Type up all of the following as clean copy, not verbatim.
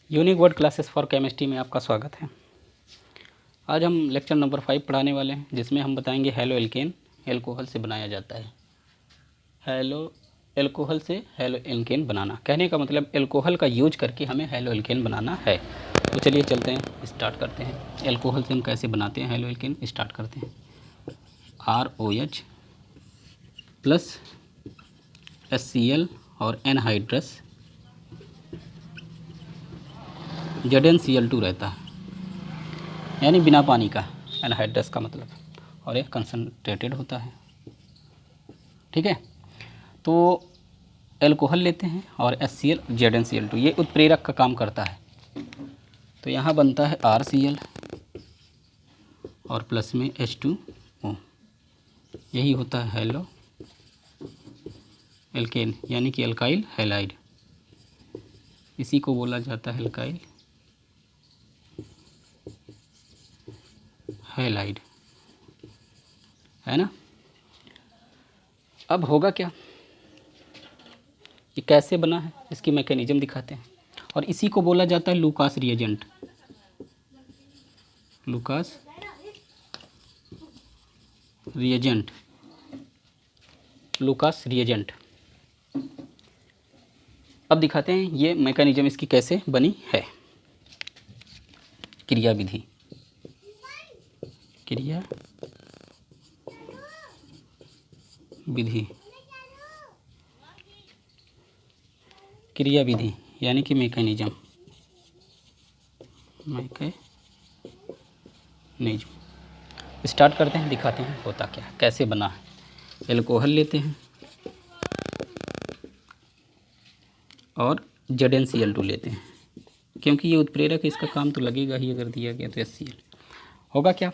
Unique word classes for chemistry में आपका स्वागत है। आज हम लेक्चर नंबर 5 पढ़ाने वाले हैं, जिसमें हम बताएंगे हेलो एल्केन एल्कोहल से बनाया जाता है। हेलो एल्कोहल से हेलो एल्केन बनाना, कहने का मतलब एल्कोहल का यूज करके हमें हेलो एल्केन बनाना है। तो चलिए चलते हैं, स्टार्ट करते हैं। एल्कोहल से हम कैसे बनाते हैं हेलो एल्केन, स्टार्ट करते हैं। ROH प्लस HCl और एनहाइड्रस ZnCl2 रहता है, यानी बिना पानी का एनहाइड्रस का मतलब, और एक कंसनट्रेटेड होता है। ठीक है, तो एल्कोहल लेते हैं और HCl ZnCl2 ये उत्प्रेरक का काम करता है। तो यहाँ बनता है RCl और प्लस में H2O, यही होता है हेलो एल्केन, यानी कि एल्काइल हैलाइड। इसी को बोला जाता है एल्काइल हैलाइड, है ना। अब होगा क्या, ये कैसे बना है, इसकी मैकेनिज्म दिखाते हैं। और इसी को बोला जाता है Lucas reagent. Lucas reagent, Lucas reagent. अब दिखाते हैं ये मैकेनिज्म इसकी कैसे बनी है। क्रिया विधि, क्रिया विधि, क्रिया विधि यानी कि मैकेनिज्म, स्टार्ट करते हैं, दिखाते हैं होता क्या है, कैसे बना है। एल्कोहल लेते हैं और ZnCl2 लेते हैं, क्योंकि ये उत्प्रेरक है, इसका काम तो लगेगा ही अगर दिया गया तो HCl। होगा क्या,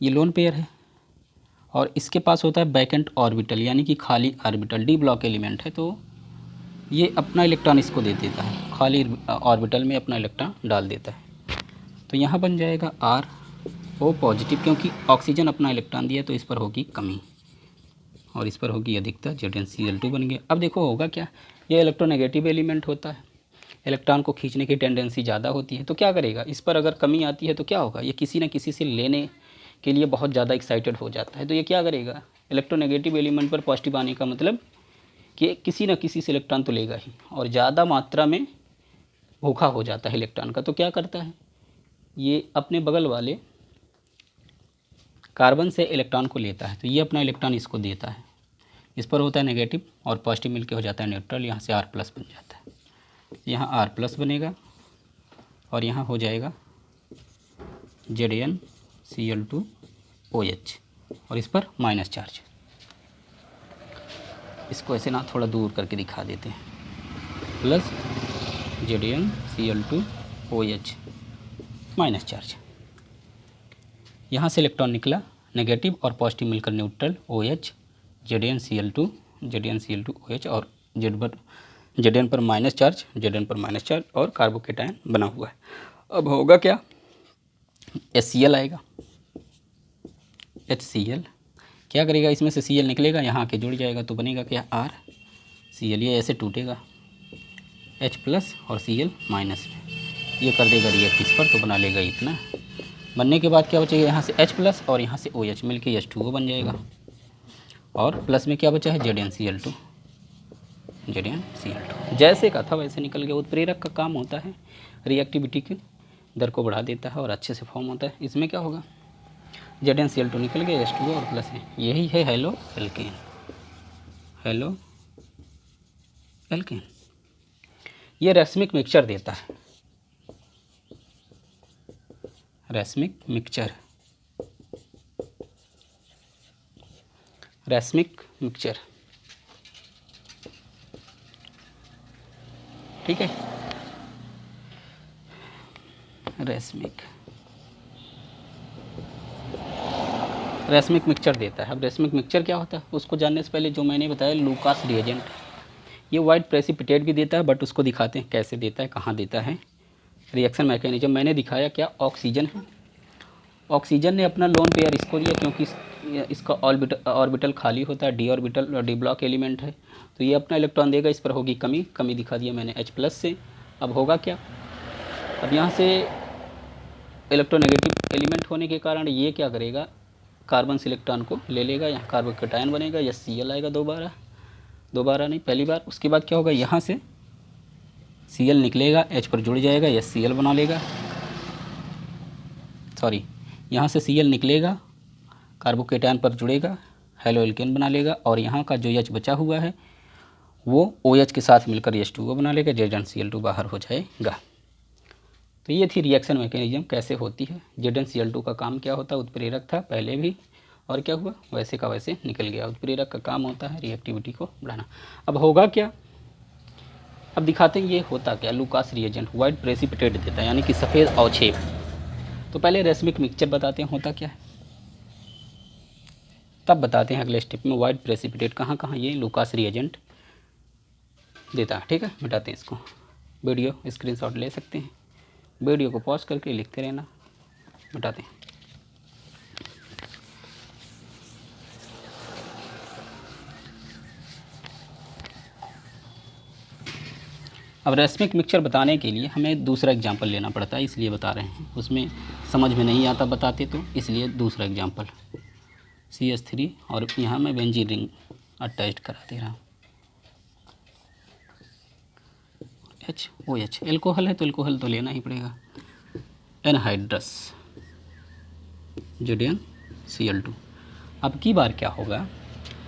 ये लोन पेयर है और इसके पास होता है वैकेंट ऑर्बिटल, यानी कि खाली ऑर्बिटल, डी ब्लॉक एलिमेंट है, तो ये अपना इलेक्ट्रॉन इसको दे देता है, खाली ऑर्बिटल में अपना इलेक्ट्रॉन डाल देता है। तो यहाँ बन जाएगा RO पॉजिटिव, क्योंकि ऑक्सीजन अपना इलेक्ट्रॉन दिया तो इस पर होगी कमी और इस पर होगी अधिकता, ZnCl2 बन गया। अब देखो होगा क्या, ये इलेक्ट्रोनेगेटिव एलिमेंट होता है, इलेक्ट्रॉन को खींचने की टेंडेंसी ज़्यादा होती है, तो क्या करेगा, इस पर अगर कमी आती है तो क्या होगा, ये किसी न किसी से लेने के लिए बहुत ज़्यादा एक्साइटेड हो जाता है। तो ये क्या करेगा, इलेक्ट्रोनेगेटिव एलिमेंट पर पॉजिटिव आने का मतलब कि किसी न किसी से इलेक्ट्रॉन तो लेगा ही, और ज़्यादा मात्रा में भूखा हो जाता है इलेक्ट्रॉन का। तो क्या करता है, ये अपने बगल वाले कार्बन से इलेक्ट्रॉन को लेता है, तो ये अपना इलेक्ट्रॉन इसको देता है, इस पर होता है नेगेटिव और पॉजिटिव मिलके हो जाता है न्यूट्रल, यहाँ से R+ बन जाता है। यहाँ R+ बनेगा और यहाँ हो जाएगा ZnCl2OH और इस पर माइनस चार्ज। इसको ऐसे ना थोड़ा दूर करके दिखा देते हैं, प्लस ZnCl2OH माइनस चार्ज। यहाँ से इलेक्ट्रॉन निकला नेगेटिव और पॉजिटिव मिलकर न्यूट्रल OH, ZnCl2OH और Zn पर माइनस चार्ज, Zn पर माइनस चार्ज और कार्बोकेटायन बना हुआ है। अब होगा क्या, HCl आएगा, HCl क्या करेगा, इसमें से Cl निकलेगा, यहाँ आके जुड़ जाएगा, तो बनेगा क्या RCl, ये ऐसे टूटेगा H+ और Cl माइनस में, ये कर देगा रिएक्ट इस पर, तो बना लेगा इतना। बनने के बाद क्या बचेगा, यहाँ से H+ और यहाँ से OH मिलके H2O बन जाएगा, और प्लस में क्या बचा है ZnCl2, जैसे का था वैसे निकल गया। उत्प्रेरक का काम होता है रिएक्टिविटी के दर को बढ़ा देता है और अच्छे से फॉर्म होता है। इसमें क्या होगा, ZnCl2 निकल गया, H2O और प्लस है, यही है हेलो एल्केन। हेलो एल्केन ये रैस्मिक मिक्सचर देता है, रैस्मिक मिक्सचर, रैस्मिक मिक्सचर। ठीक है, रैस्मिक मिक्सचर देता है। अब रैस्मिक मिक्सचर क्या होता है, उसको जानने से पहले जो मैंने बताया लूकास रिएजेंट, ये वाइट प्रेसिपिटेट भी देता है, बट उसको दिखाते हैं कैसे देता है, कहाँ देता है। रिएक्शन मैकेनिज्म मैंने दिखाया, क्या ऑक्सीजन है, ऑक्सीजन ने अपना लोन पेयर इसको दिया, क्योंकि इसका ऑर्बिटल खाली होता है, D orbital D block element है, तो ये अपना इलेक्ट्रॉन देगा, इस पर होगी कमी, कमी दिखा दिया मैंने H+ से। अब होगा क्या, अब यहाँ से इलेक्ट्रोनेगेटिव एलिमेंट होने के कारण ये क्या करेगा, कार्बन से इलेक्ट्रॉन को ले लेगा, यहाँ कार्बोकेटायन बनेगा, या Cl आएगा दोबारा नहीं, पहली बार। उसके बाद क्या होगा, यहाँ से Cl निकलेगा, H पर जुड़ जाएगा, HCl बना लेगा, सॉरी, यहाँ से Cl निकलेगा, कार्बोकेटायन पर जुड़ेगा, हेलो एल्केन बना लेगा, और यहाँ का जो H बचा हुआ है वो OH के साथ मिलकर H2O बना लेगा, ZnCl2 बाहर हो जाएगा। तो ये थी रिएक्शन मैकेनिज्म कैसे होती है। ZnCl2 का काम क्या होता है, उत्प्रेरक था पहले भी, और क्या हुआ, वैसे का वैसे निकल गया। उत्प्रेरक का काम होता है रिएक्टिविटी को बढ़ाना। अब होगा क्या, अब दिखाते हैं ये होता क्या। लुकास रिएजेंट वाइट प्रेसिपिटेट देता है, यानी कि सफ़ेद अवक्षेप। तो पहले रेसमिक मिक्सचर बताते हैं होता क्या है, तब बताते हैं अगले स्टेप में वाइट प्रेसिपिटेट कहाँ कहाँ ये लुकास रिएजेंट देता है। ठीक है, मिटाते हैं इसको, वीडियो स्क्रीनशॉट ले सकते हैं, वीडियो को पॉज करके लिखते रहना, मिटाते हैं। अब रेसमिक मिक्सचर बताने के लिए हमें दूसरा एग्जांपल लेना पड़ता है, इसलिए बता रहे हैं, उसमें समझ में नहीं आता बताते तो, इसलिए दूसरा एग्जांपल CH3 और यहाँ मैं बेंजीन रिंग अटैच करा दे रहा हूँ। HOH एल्कोहल है तो एल्कोहल तो लेना ही पड़ेगा, एनहाइड्रस ZnCl2। अब की बार क्या होगा,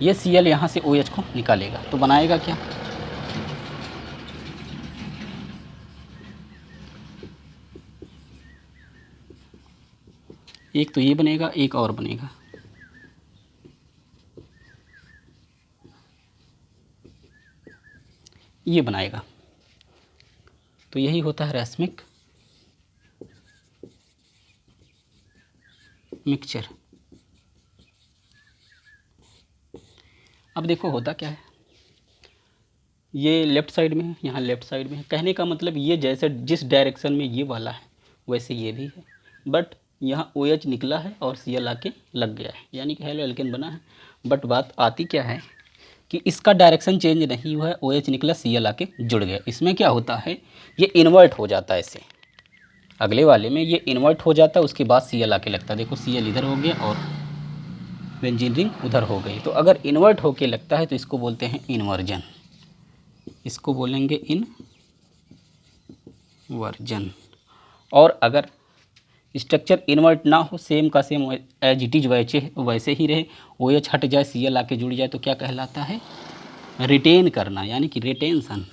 ये Cl यहाँ से OH को निकालेगा तो बनाएगा क्या, एक तो ये बनेगा, एक और बनेगा, ये बनाएगा। तो यही होता है रेसमिक मिक्सचर। अब देखो होता क्या है, ये लेफ़्ट साइड में है, यहाँ लेफ़्ट साइड में है। कहने का मतलब ये जैसे जिस डायरेक्शन में ये वाला है वैसे ये भी है, बट यहाँ OH निकला है और Cl आके लग गया है, यानी कि हेलो एल्केन बना है। बट बात आती क्या है कि इसका डायरेक्शन चेंज नहीं हुआ है, OH निकला, Cl आके जुड़ गया। इसमें क्या होता है, ये इन्वर्ट हो जाता है, इससे अगले वाले में ये इन्वर्ट हो जाता है, उसके बाद Cl आके लगता है। देखो Cl इधर हो गया और बेंजीन रिंग उधर हो गई। तो अगर इन्वर्ट होके लगता है तो इसको बोलते हैं इन्वर्जन, इसको बोलेंगे इनवर्जन। और अगर स्ट्रक्चर इन्वर्ट ना हो, सेम का सेम एज इट इज वैसे ही रहे, OH हट जाए, Cl आके जुड़ जाए, तो क्या कहलाता है, रिटेन करना, यानी कि रिटेंशन,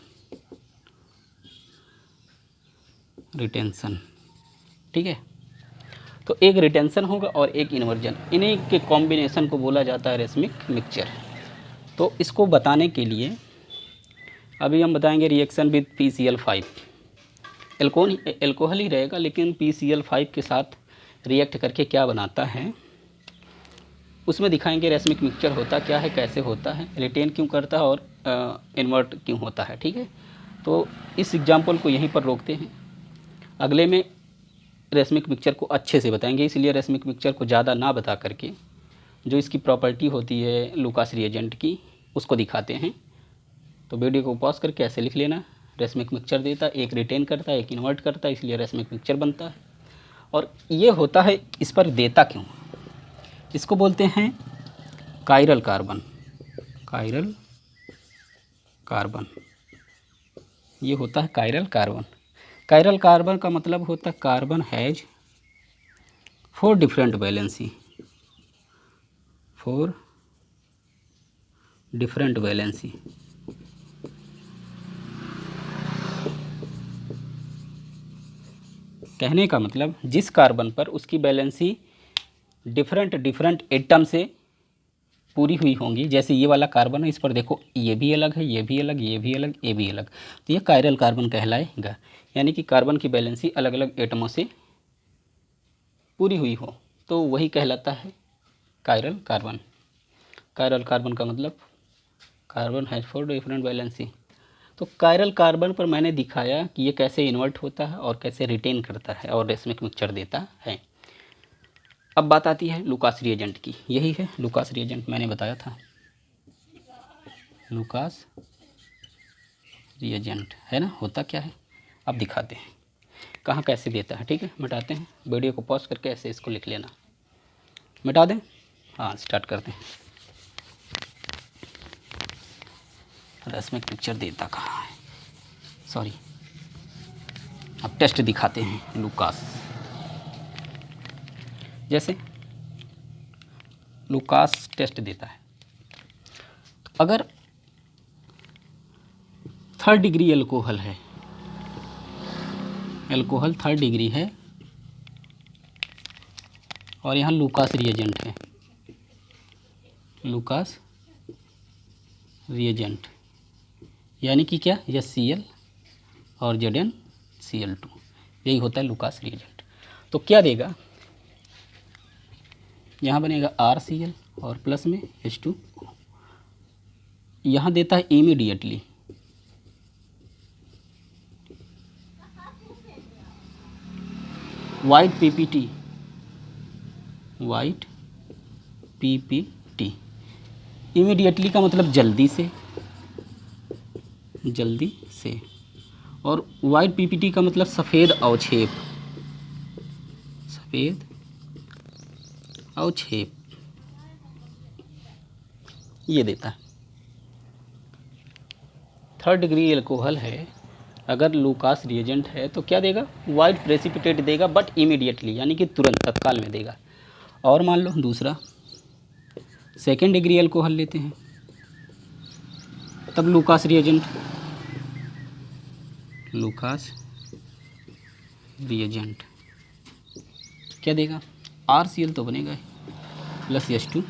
ठीक है। तो एक रिटेंशन होगा और एक इन्वर्जन, इन्हीं के कॉम्बिनेशन को बोला जाता है रेसमिक मिक्सचर। तो इसको बताने के लिए अभी हम बताएंगे रिएक्शन विद PCl5। एल्कोहल ही रहेगा, लेकिन PCl5 के साथ रिएक्ट करके क्या बनाता है उसमें दिखाएंगे रेसमिक मिक्सचर होता क्या है, कैसे होता है, रिटेन क्यों करता है और इन्वर्ट क्यों होता है। ठीक है, तो इस एग्जाम्पल को यहीं पर रोकते हैं, अगले में रेसमिक मिक्सचर को अच्छे से बताएंगे। इसलिए रेसमिक मिक्सचर को ज़्यादा ना बता करके जो इसकी प्रॉपर्टी होती है लुकास रिएजेंट की उसको दिखाते हैं। तो वीडियो को पॉज करके ऐसे लिख लेना, रेसमिक मिक्सचर देता है, एक रिटेन करता है, एक इन्वर्ट करता है, इसलिए रेसमिक मिक्सचर बनता है। और ये होता है, इस पर देता क्यों, इसको बोलते हैं कायरल कार्बन, कायरल कार्बन, ये होता है कायरल कार्बन। कायरल कार्बन का मतलब होता है carbon has 4 different valency, 4 different valency. कहने का मतलब जिस कार्बन पर उसकी वैलेंसी डिफरेंट एटम से पूरी हुई होंगी, जैसे ये वाला कार्बन है, इस पर देखो ये भी अलग है, ये भी अलग, ये भी अलग, ये भी अलग, तो ये कायरल कार्बन कहलाएगा। यानी कि कार्बन की वैलेंसी अलग अलग एटमों से पूरी हुई हो, तो वही कहलाता है कायरल कार्बन। कायरल कार्बन का मतलब कार्बन हैज 4 डिफरेंट वैलेंसी। तो कायरल कार्बन पर मैंने दिखाया कि ये कैसे इन्वर्ट होता है और कैसे रिटेन करता है और रेसमिक मिक्सचर देता है। अब बात आती है लुकास रिएजेंट की, यही है लुकास रिएजेंट, मैंने बताया था लुकास रिएजेंट है ना, होता क्या है अब दिखाते हैं। कहाँ कैसे देता है, ठीक है। मिटाते हैं, वीडियो को पॉज करके ऐसे इसको लिख लेना। मिटा दें, हाँ स्टार्ट करते हैं। रस्म पिक्चर देता कहाँ है, सॉरी। अब टेस्ट दिखाते हैं लूकास। जैसे लूकास टेस्ट देता है, तो अगर 3rd डिग्री एल्कोहल है, एल्कोहल 3rd डिग्री है और यहाँ लूकास रिएजेंट है, लूकास रिएजेंट यानी कि क्या, HCl और ZnCl2, यही होता है लूकास रिएजेंट। तो क्या देगा, यहाँ बनेगा RCl और प्लस में H2O। यहाँ देता है immediately white PPT, white PPT। Immediately का मतलब जल्दी से, जल्दी से, और वाइट PPT का मतलब सफ़ेद अवक्षेप, सफ़ेद अवक्षेप, ये देता है। 3rd डिग्री एल्कोहल है, अगर लूकास रिएजेंट है तो क्या देगा, वाइट प्रेसिपिटेट देगा, बट इमीडिएटली यानी कि तुरंत, तत्काल में देगा। और मान लो दूसरा 2nd डिग्री एल्कोहल लेते हैं, तब लूकास रिएजेंट, लूकास रिएजेंट क्या देगा, RCl तो बनेगा ही, प्लस H2।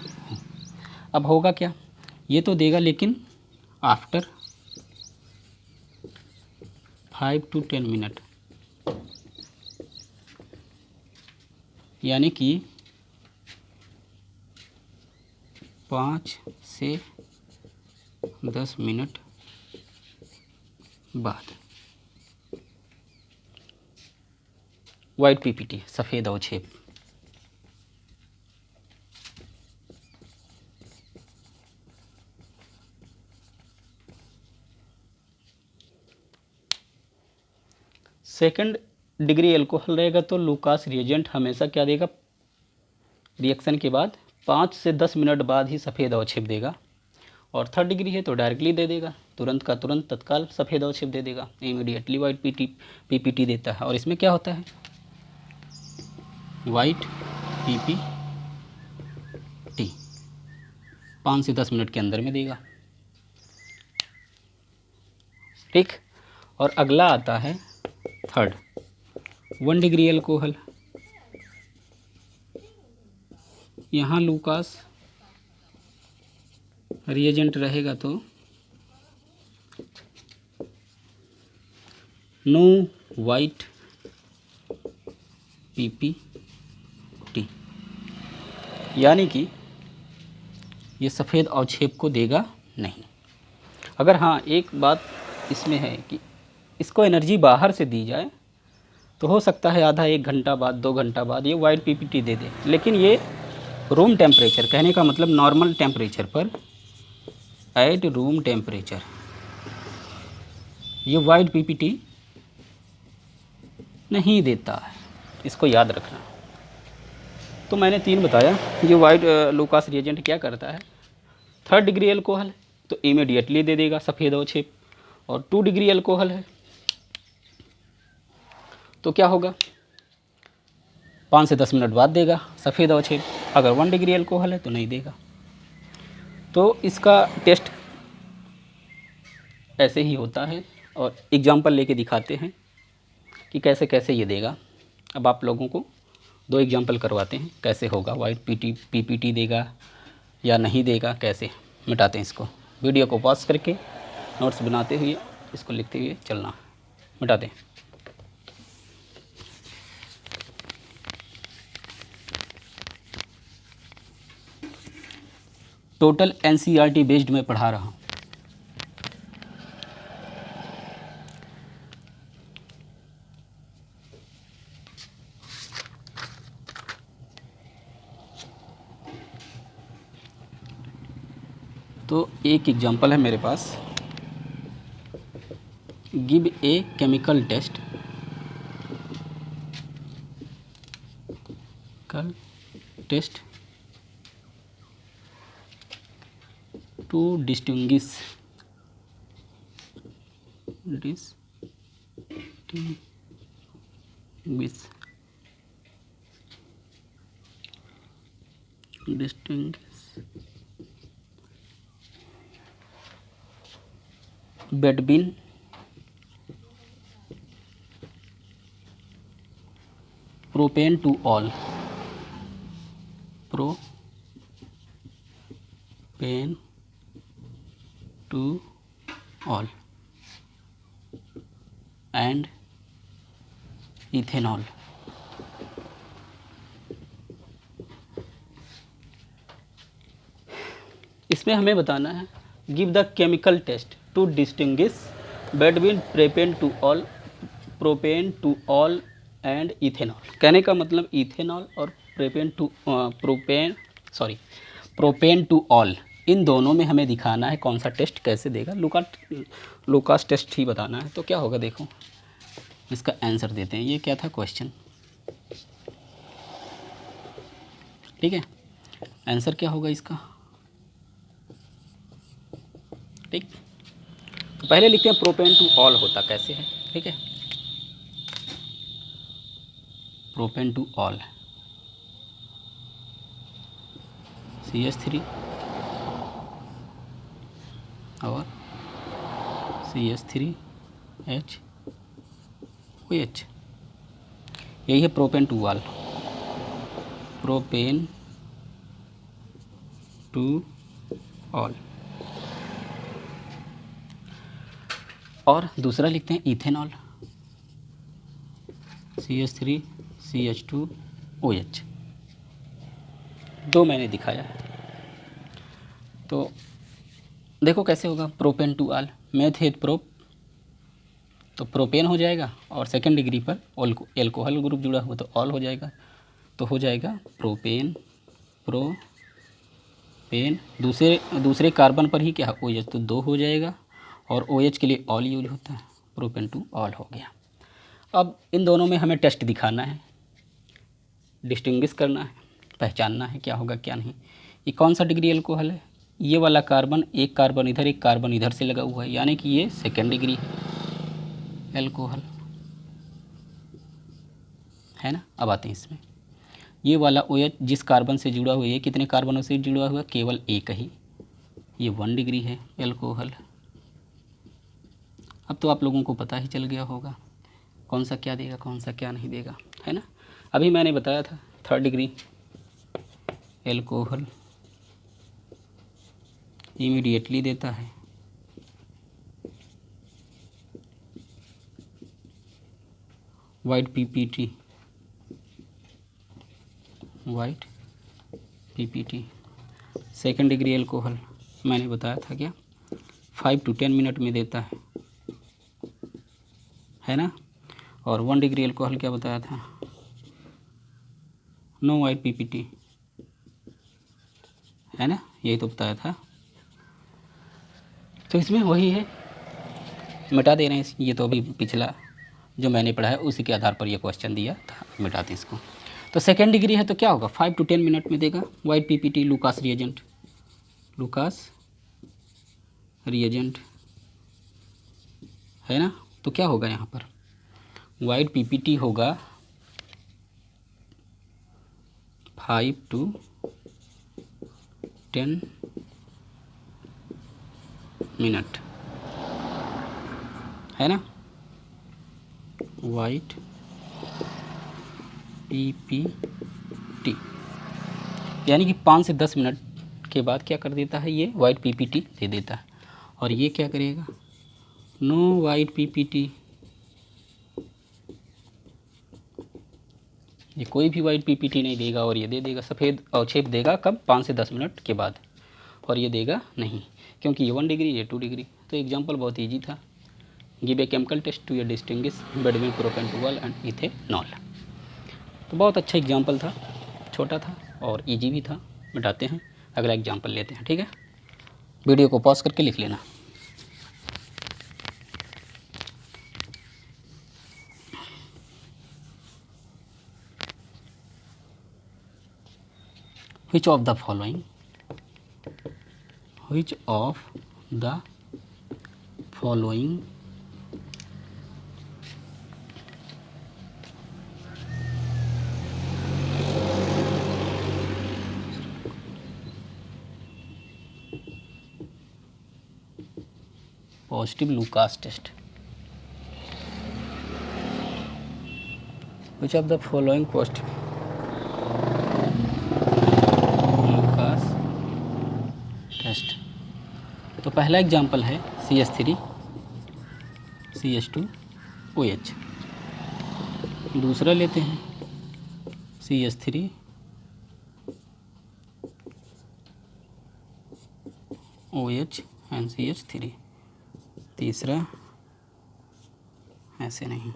अब होगा क्या, ये तो देगा लेकिन आफ्टर 5 to 10 मिनट, यानी कि 5 से 10 मिनट बाद वाइट PPT, सफ़ेद अवक्षेप। सेकंड डिग्री एल्कोहल रहेगा तो लूकास रिएजेंट हमेशा क्या देगा, रिएक्शन के बाद 5 से 10 मिनट बाद ही सफ़ेद अवक्षेप देगा। और 3rd डिग्री है तो डायरेक्टली दे देगा, तुरंत का तुरंत, तत्काल सफ़ेद अवक्षेप दे देगा, इमीडिएटली वाइट PPT देता है। और इसमें क्या होता है, वाइट PPT 5 से 10 मिनट के अंदर में देगा, ठीक। और अगला आता है 3rd 1 डिग्री एल्कोहल, यहाँ लूकास रिएजेंट रहेगा तो नो वाइट PPT, यानी कि ये सफ़ेद अवक्षेप को देगा नहीं। अगर हाँ एक बात इसमें है कि इसको एनर्जी बाहर से दी जाए तो हो सकता है आधा 1 घंटा बाद, 2 घंटा बाद ये वाइट PPT दे दे, लेकिन ये रूम टेम्परेचर, कहने का मतलब नॉर्मल टेम्परेचर पर, एट रूम टेम्परेचर ये वाइट PPT नहीं देता है, इसको याद रखना। तो मैंने 3 बताया। ये वाइट लूकास रिएजेंट क्या करता है, 3rd डिग्री एल्कोहल है तो इमीडिएटली दे देगा सफ़ेद अवक्षेप, और 2 डिग्री एल्कोहल है तो क्या होगा, 5 से 10 मिनट बाद देगा सफ़ेद अवक्षेप। अगर 1 डिग्री एल्कोहल है तो नहीं देगा। तो इसका टेस्ट ऐसे ही होता है, और एग्जांपल लेके दिखाते हैं कि कैसे कैसे ये देगा। अब आप लोगों को 2 एग्जांपल करवाते हैं कैसे होगा, वाइट PPT देगा या नहीं देगा, कैसे। मिटाते हैं इसको, वीडियो को पॉज करके नोट्स बनाते हुए इसको लिखते हुए चलना। मिटाते हैं। टोटल NCERT बेस्ड में पढ़ा रहा हूँ। तो एक एग्जांपल है मेरे पास, give a chemical test test to distinguish between propane to all and ethanol. इसमें हमें बताना है give the chemical test to distinguish between propan two ol and ethanol. कहने का मतलब इथेनॉल और प्रोपेन टू ऑल, इन दोनों में हमें दिखाना है कौन सा टेस्ट कैसे देगा। लुकास टेस्ट ही बताना है। तो क्या होगा देखो, इसका आंसर देते हैं। ये क्या था क्वेश्चन, ठीक है। आंसर क्या होगा इसका, ठीक। तो पहले लिखते हैं प्रोपेन टू ऑल होता कैसे है, ठीक है। प्रोपेन टू ऑल CH3 और CH3HOH, यही है propane two all. Propane two all. और दूसरा लिखते हैं इथेनॉल CH3CH2OH। दो मैंने दिखाया है। तो देखो कैसे होगा, प्रोपेन टू ऑल, मेथेट प्रोप, तो प्रोपेन हो जाएगा और सेकेंड डिग्री पर एल्कोहल ग्रुप जुड़ा हुआ तो ऑल हो जाएगा। तो हो जाएगा प्रोपेन दूसरे कार्बन पर ही क्या OH, तो 2 हो जाएगा और OH के लिए ऑल यूज होता है, प्रोपेन टू ऑल हो गया। अब इन दोनों में हमें टेस्ट दिखाना है, डिस्टिंग्विश करना है, पहचानना है क्या होगा क्या नहीं। ये कौन सा डिग्री एल्कोहल है, ये वाला कार्बन, एक कार्बन इधर एक कार्बन इधर से लगा हुआ है, यानी कि ये सेकेंड डिग्री है एल्कोहल, है ना। अब आते हैं इसमें, ये वाला OH जिस कार्बन से जुड़ा हुआ है, ये कितने कार्बनों से जुड़ा हुआ है, केवल एक ही, ये 1 डिग्री है एल्कोहल। अब तो आप लोगों को पता ही चल गया होगा कौन सा क्या देगा कौन सा क्या नहीं देगा, है ना। अभी मैंने बताया था 3rd डिग्री एल्कोहल इमीडिएटली देता है white PPT. Second degree alcohol मैंने बताया था क्या, 5 to 10 मिनट में देता है ना। और 1 डिग्री एल्कोहल क्या बताया था, नो वाइट पीपीटी, है ना, यही तो बताया था। तो इसमें वही है, मिटा दे रहे हैं ये तो अभी पिछला जो मैंने पढ़ा है उसी के आधार पर ये क्वेश्चन दिया था, मिटाते हैं इसको। तो सेकेंड डिग्री है तो क्या होगा, 5 to 10 मिनट में देगा वाइट पीपीटी, लुकास रिएजेंट, है ना। तो क्या होगा यहाँ पर, वाइट पीपीटी होगा 5 to 10 मिनट, है ना। वाइट पीपीटी यानी कि 5 से 10 मिनट के बाद क्या कर देता है, ये वाइट पीपीटी दे देता है। और ये क्या करेगा, नो वाइट पीपीटी, ये कोई भी वाइट पीपीटी नहीं देगा और ये दे देगा सफ़ेद अवक्षेप देगा कब, 5 से 10 मिनट के बाद। और ये देगा नहीं, क्योंकि ये 1 डिग्री ये 2 डिग्री। तो एग्जाम्पल बहुत ईजी था, give a chemical test to distinguish between propan two ol and ethanol. तो बहुत अच्छा एग्जाम्पल था, छोटा था और इजी भी था। मिटाते हैं, अगला एग्जाम्पल लेते हैं, ठीक है। वीडियो को पॉज करके लिख लेना। which of the following positive Lucas test, which of the following positive Lucas test. तो पहला एग्जाम्पल है CH3 CH2OH। दूसरा लेते हैं CH3 OH एंड CH3। तीसरा ऐसे नहीं,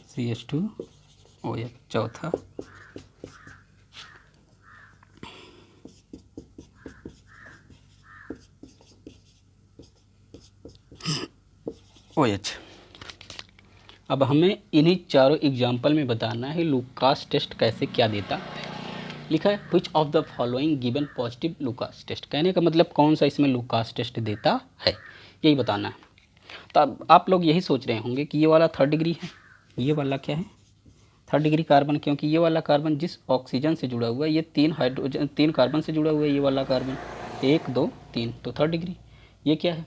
CH2OH। चौथा OH। अब हमें इन्हीं चारों एग्जाम्पल में बताना है लूकास टेस्ट कैसे क्या देता है। लिखा है which of the following given positive Lucas test. कहने का मतलब कौन सा इसमें लूकास टेस्ट देता है, यही बताना है। तो अब आप लोग यही सोच रहे होंगे कि ये वाला 3rd डिग्री है, ये वाला क्या है 3rd डिग्री कार्बन, क्योंकि ये वाला कार्बन जिस ऑक्सीजन से जुड़ा हुआ है ये 3 कार्बन से जुड़ा हुआ है। ये वाला कार्बन 1 2 3, तो 3rd डिग्री। ये क्या है,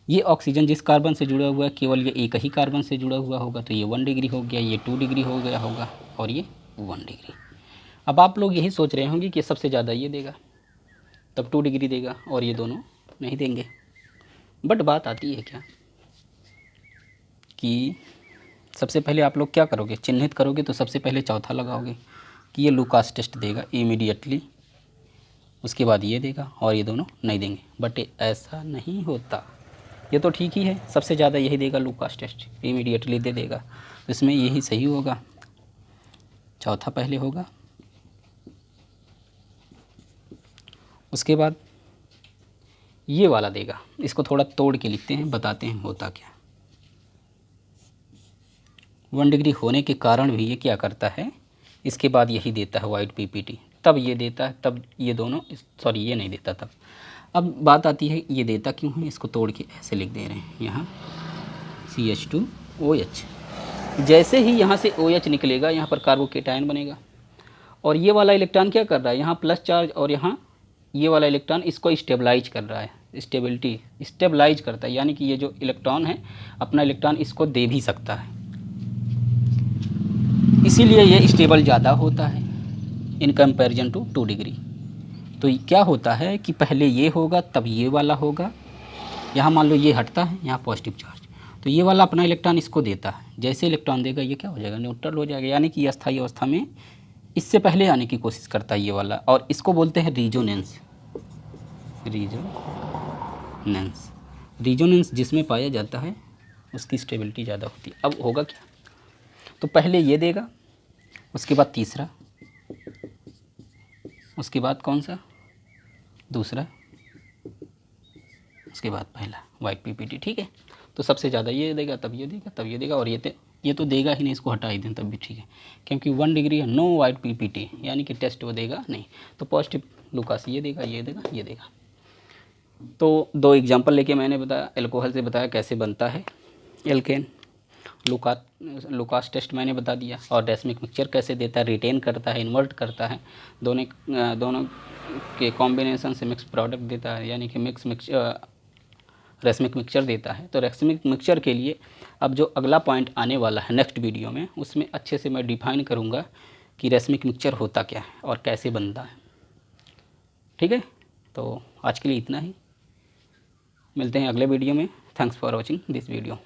ये ऑक्सीजन जिस कार्बन से जुड़ा हुआ है केवल ये एक ही कार्बन से जुड़ा हुआ होगा, तो ये 1 डिग्री हो गया, ये 2 डिग्री हो गया होगा और ये 1 डिग्री। अब आप लोग यही सोच रहे होंगे कि सबसे ज़्यादा ये देगा तब 2 डिग्री देगा और ये दोनों नहीं देंगे। बट बात आती है क्या कि सबसे पहले आप लोग क्या करोगे, चिन्हित करोगे, तो सबसे पहले चौथा लगाओगे कि ये लूकास टेस्ट देगा इमीडिएटली, उसके बाद ये देगा और ये दोनों नहीं देंगे। बट ऐसा नहीं होता, ये तो ठीक ही है, सबसे ज़्यादा यही देगा लूकास टेस्ट, इमीडिएटली दे देगा, तो इसमें यही सही होगा, चौथा पहले होगा। उसके बाद ये वाला देगा, इसको थोड़ा तोड़ के लिखते हैं, बताते हैं होता क्या। 1 डिग्री होने के कारण भी ये क्या करता है, इसके बाद यही देता है वाइट PPT, तब ये देता है, तब ये दोनों सॉरी ये नहीं देता तब। अब बात आती है ये देता क्यों है, इसको तोड़ के ऐसे लिख दे रहे हैं यहाँ CH2OH। जैसे ही यहाँ से OH निकलेगा यहाँ पर कार्बोकेटायन बनेगा और ये वाला इलेक्ट्रॉन क्या कर रहा है, यहाँ प्लस चार्ज और यहाँ ये वाला इलेक्ट्रॉन इसको स्टेबलाइज कर रहा है, स्टेबिलिटी स्टेबलाइज करता है, यानी कि ये जो इलेक्ट्रॉन है अपना इलेक्ट्रॉन इसको दे भी सकता है, इसीलिए ये स्टेबल ज़्यादा होता है इन कंपैरिजन टू 2 डिग्री। तो क्या होता है कि पहले ये होगा तब ये वाला होगा, यहाँ मान लो ये हटता है, यहाँ पॉजिटिव चार्ज, तो ये वाला अपना इलेक्ट्रॉन इसको देता है, जैसे इलेक्ट्रॉन देगा ये क्या हो जाएगा, न्यूट्रल हो जाएगा, यानी कि अस्थायी अवस्था में इससे पहले आने की कोशिश करता है ये वाला, और इसको बोलते हैं रिजोनेंस। रिजोनेंस जिसमें पाया जाता है उसकी स्टेबिलिटी ज़्यादा होती है। अब होगा क्या, तो पहले ये देगा, उसके बाद तीसरा, उसके बाद कौन सा दूसरा, उसके बाद पहला वाइट PPT। ठीक है, तो सबसे ज़्यादा ये देगा, तब ये देगा, तब ये देगा, और ये तो देगा ही नहीं, इसको हटा ही दें तब भी ठीक है, क्योंकि 1 डिग्री है, नो वाइट PPT, यानी कि टेस्ट वो देगा नहीं। तो पॉजिटिव लूकास ये देगा, ये देगा, ये देगा। तो 2 एग्जांपल लेके मैंने बताया, एल्कोहल से बताया कैसे बनता है एल्केन, लूकास टेस्ट मैंने बता दिया, और रेसमिक मिक्सचर कैसे देता है, रिटेन करता है, इन्वर्ट करता है, दोनों के कॉम्बिनेशन से मिक्स प्रोडक्ट देता है, यानी कि रेसमिक मिक्सचर देता है। तो रेसमिक मिक्सचर के लिए अब जो अगला पॉइंट आने वाला है नेक्स्ट वीडियो में, उसमें अच्छे से मैं डिफाइन करूँगा कि रेसमिक मिक्सचर होता क्या है और कैसे बनता है। ठीक है, तो आज के लिए इतना ही, मिलते हैं अगले वीडियो में। Thanks for watching this video.